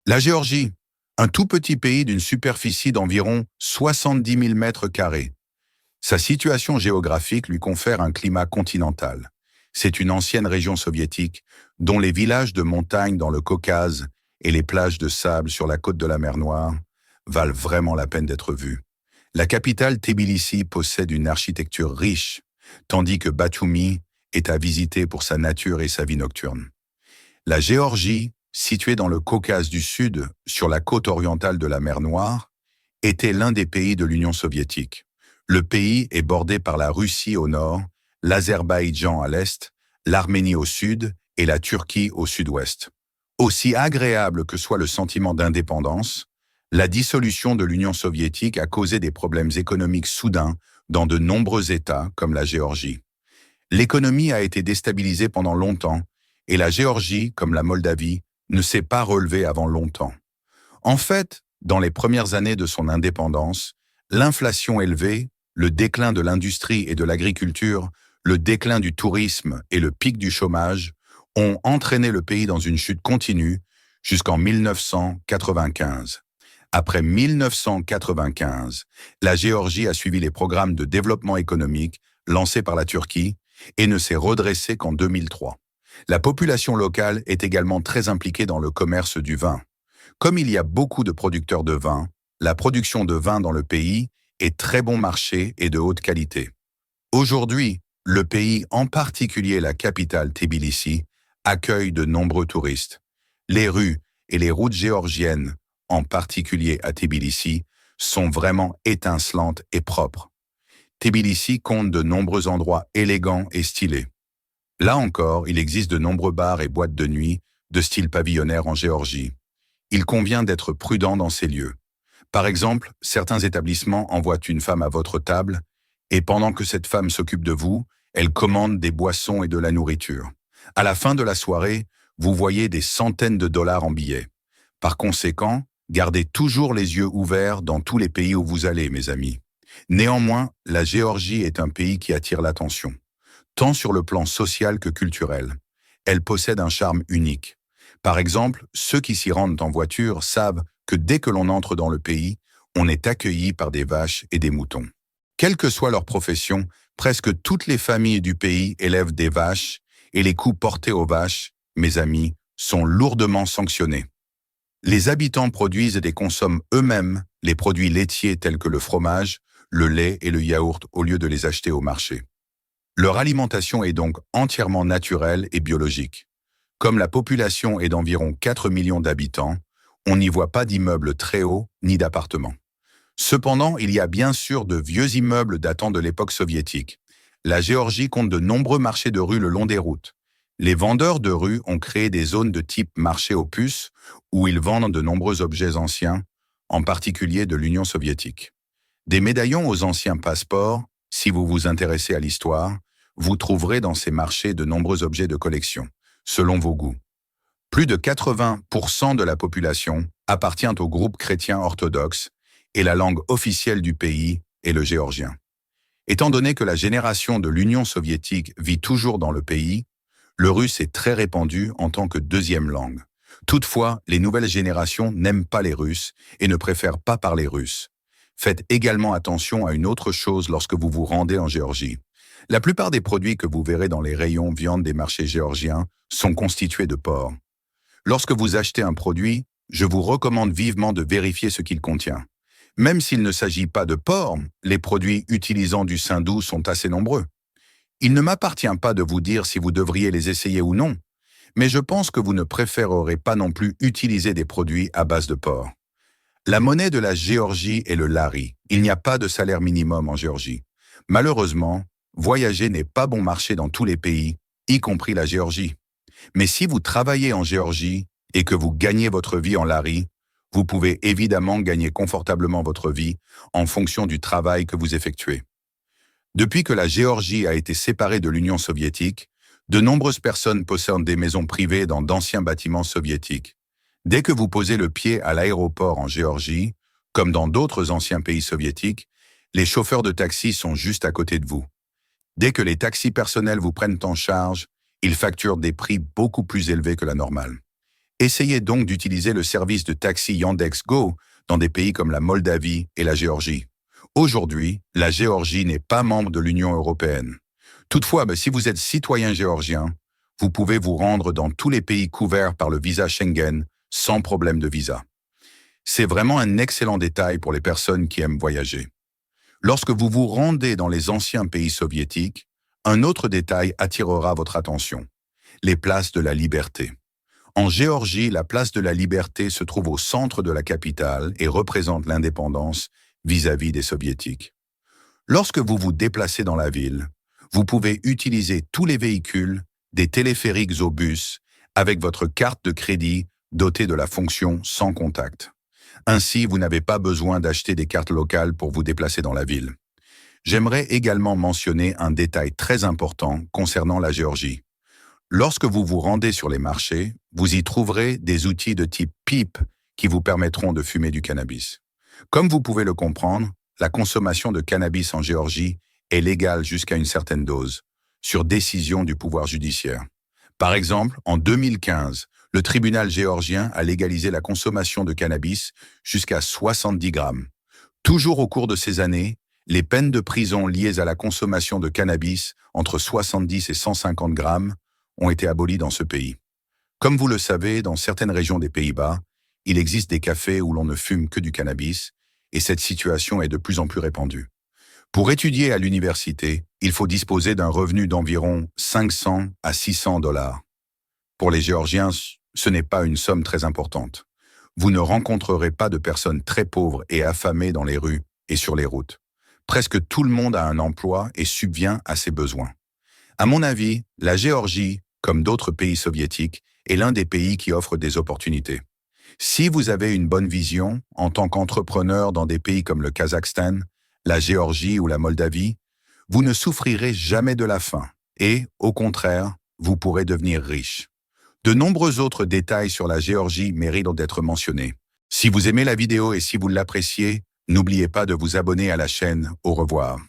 La Géorgie, un tout petit pays d'une superficie d'environ 70 000 mètres carrés. Sa situation géographique lui confère un climat continental. C'est une ancienne région soviétique, dont les villages de montagne dans le Caucase et les plages de sable sur la côte de la mer Noire valent vraiment la peine d'être vus. La capitale Tbilissi possède une architecture riche, tandis que Batumi est à visiter pour sa nature et sa vie nocturne. La Géorgie, située dans le Caucase du Sud, sur la côte orientale de la mer Noire, était l'un des pays de l'Union soviétique. Le pays est bordé par la Russie au nord, l'Azerbaïdjan à l'est, l'Arménie au sud et la Turquie au sud-ouest. Aussi agréable que soit le sentiment d'indépendance, la dissolution de l'Union soviétique a causé des problèmes économiques soudains dans de nombreux États comme la Géorgie. L'économie a été déstabilisée pendant longtemps et la Géorgie, comme la Moldavie, ne s'est pas relevée avant longtemps. En fait, dans les premières années de son indépendance, l'inflation élevée, le déclin de l'industrie et de l'agriculture, le déclin du tourisme et le pic du chômage ont entraîné le pays dans une chute continue jusqu'en 1995. Après 1995, la Géorgie a suivi les programmes de développement économique lancés par la Turquie et ne s'est redressée qu'en 2003. La population locale est également très impliquée dans le commerce du vin. Comme il y a beaucoup de producteurs de vin, la production de vin dans le pays est très bon marché et de haute qualité. Aujourd'hui, le pays, en particulier la capitale Tbilissi, accueille de nombreux touristes. Les rues et les routes géorgiennes, en particulier à Tbilissi, sont vraiment étincelantes et propres. Tbilissi compte de nombreux endroits élégants et stylés. Là encore, il existe de nombreux bars et boîtes de nuit de style pavillonnaire en Géorgie. Il convient d'être prudent dans ces lieux. Par exemple, certains établissements envoient une femme à votre table et pendant que cette femme s'occupe de vous, elle commande des boissons et de la nourriture. À la fin de la soirée, vous voyez des centaines de dollars en billets. Par conséquent, gardez toujours les yeux ouverts dans tous les pays où vous allez, mes amis. Néanmoins, la Géorgie est un pays qui attire l'attention, tant sur le plan social que culturel. Elle possède un charme unique. Par exemple, ceux qui s'y rendent en voiture savent que dès que l'on entre dans le pays, on est accueilli par des vaches et des moutons. Quelle que soit leur profession, presque toutes les familles du pays élèvent des vaches et les coups portés aux vaches, mes amis, sont lourdement sanctionnés. Les habitants produisent et consomment eux-mêmes les produits laitiers tels que le fromage, le lait et le yaourt au lieu de les acheter au marché. Leur alimentation est donc entièrement naturelle et biologique. Comme la population est d'environ 4 millions d'habitants, on n'y voit pas d'immeubles très hauts ni d'appartements. Cependant, il y a bien sûr de vieux immeubles datant de l'époque soviétique. La Géorgie compte de nombreux marchés de rue le long des routes. Les vendeurs de rue ont créé des zones de type marché aux puces où ils vendent de nombreux objets anciens, en particulier de l'Union soviétique. Des médaillons aux anciens passeports, si vous vous intéressez à l'histoire, vous trouverez dans ces marchés de nombreux objets de collection, selon vos goûts. Plus de 80% de la population appartient au groupe chrétien orthodoxe et la langue officielle du pays est le géorgien. Étant donné que la génération de l'Union soviétique vit toujours dans le pays, le russe est très répandu en tant que deuxième langue. Toutefois, les nouvelles générations n'aiment pas les Russes et ne préfèrent pas parler russe. Faites également attention à une autre chose lorsque vous vous rendez en Géorgie. La plupart des produits que vous verrez dans les rayons viande des marchés géorgiens sont constitués de porc. Lorsque vous achetez un produit, je vous recommande vivement de vérifier ce qu'il contient. Même s'il ne s'agit pas de porc, les produits utilisant du saindoux sont assez nombreux. Il ne m'appartient pas de vous dire si vous devriez les essayer ou non, mais je pense que vous ne préférerez pas non plus utiliser des produits à base de porc. La monnaie de la Géorgie est le lari. Il n'y a pas de salaire minimum en Géorgie. Malheureusement, voyager n'est pas bon marché dans tous les pays, y compris la Géorgie. Mais si vous travaillez en Géorgie et que vous gagnez votre vie en lari, vous pouvez évidemment gagner confortablement votre vie en fonction du travail que vous effectuez. Depuis que la Géorgie a été séparée de l'Union soviétique, de nombreuses personnes possèdent des maisons privées dans d'anciens bâtiments soviétiques. Dès que vous posez le pied à l'aéroport en Géorgie, comme dans d'autres anciens pays soviétiques, les chauffeurs de taxi sont juste à côté de vous. Dès que les taxis personnels vous prennent en charge, ils facturent des prix beaucoup plus élevés que la normale. Essayez donc d'utiliser le service de taxi Yandex Go dans des pays comme la Moldavie et la Géorgie. Aujourd'hui, la Géorgie n'est pas membre de l'Union européenne. Toutefois, si vous êtes citoyen géorgien, vous pouvez vous rendre dans tous les pays couverts par le visa Schengen sans problème de visa. C'est vraiment un excellent détail pour les personnes qui aiment voyager. Lorsque vous vous rendez dans les anciens pays soviétiques, un autre détail attirera votre attention: les places de la Liberté. En Géorgie, la place de la Liberté se trouve au centre de la capitale et représente l'indépendance vis-à-vis des Soviétiques. Lorsque vous vous déplacez dans la ville, vous pouvez utiliser tous les véhicules, des téléphériques aux bus, avec votre carte de crédit dotée de la fonction sans contact. Ainsi, vous n'avez pas besoin d'acheter des cartes locales pour vous déplacer dans la ville. J'aimerais également mentionner un détail très important concernant la Géorgie. Lorsque vous vous rendez sur les marchés, vous y trouverez des outils de type pipe qui vous permettront de fumer du cannabis. Comme vous pouvez le comprendre, la consommation de cannabis en Géorgie est légale jusqu'à une certaine dose, sur décision du pouvoir judiciaire. Par exemple, en 2015, le tribunal géorgien a légalisé la consommation de cannabis jusqu'à 70 grammes. Toujours au cours de ces années, les peines de prison liées à la consommation de cannabis entre 70 et 150 grammes ont été abolies dans ce pays. Comme vous le savez, dans certaines régions des Pays-Bas, il existe des cafés où l'on ne fume que du cannabis, et cette situation est de plus en plus répandue. Pour étudier à l'université, il faut disposer d'un revenu d'environ 500 à 600 $. Pour les Géorgiens, ce n'est pas une somme très importante. Vous ne rencontrerez pas de personnes très pauvres et affamées dans les rues et sur les routes. Presque tout le monde a un emploi et subvient à ses besoins. À mon avis, la Géorgie, comme d'autres pays soviétiques, est l'un des pays qui offre des opportunités. Si vous avez une bonne vision, en tant qu'entrepreneur dans des pays comme le Kazakhstan, la Géorgie ou la Moldavie, vous ne souffrirez jamais de la faim et, au contraire, vous pourrez devenir riche. De nombreux autres détails sur la Géorgie méritent d'être mentionnés. Si vous aimez la vidéo et si vous l'appréciez, n'oubliez pas de vous abonner à la chaîne. Au revoir.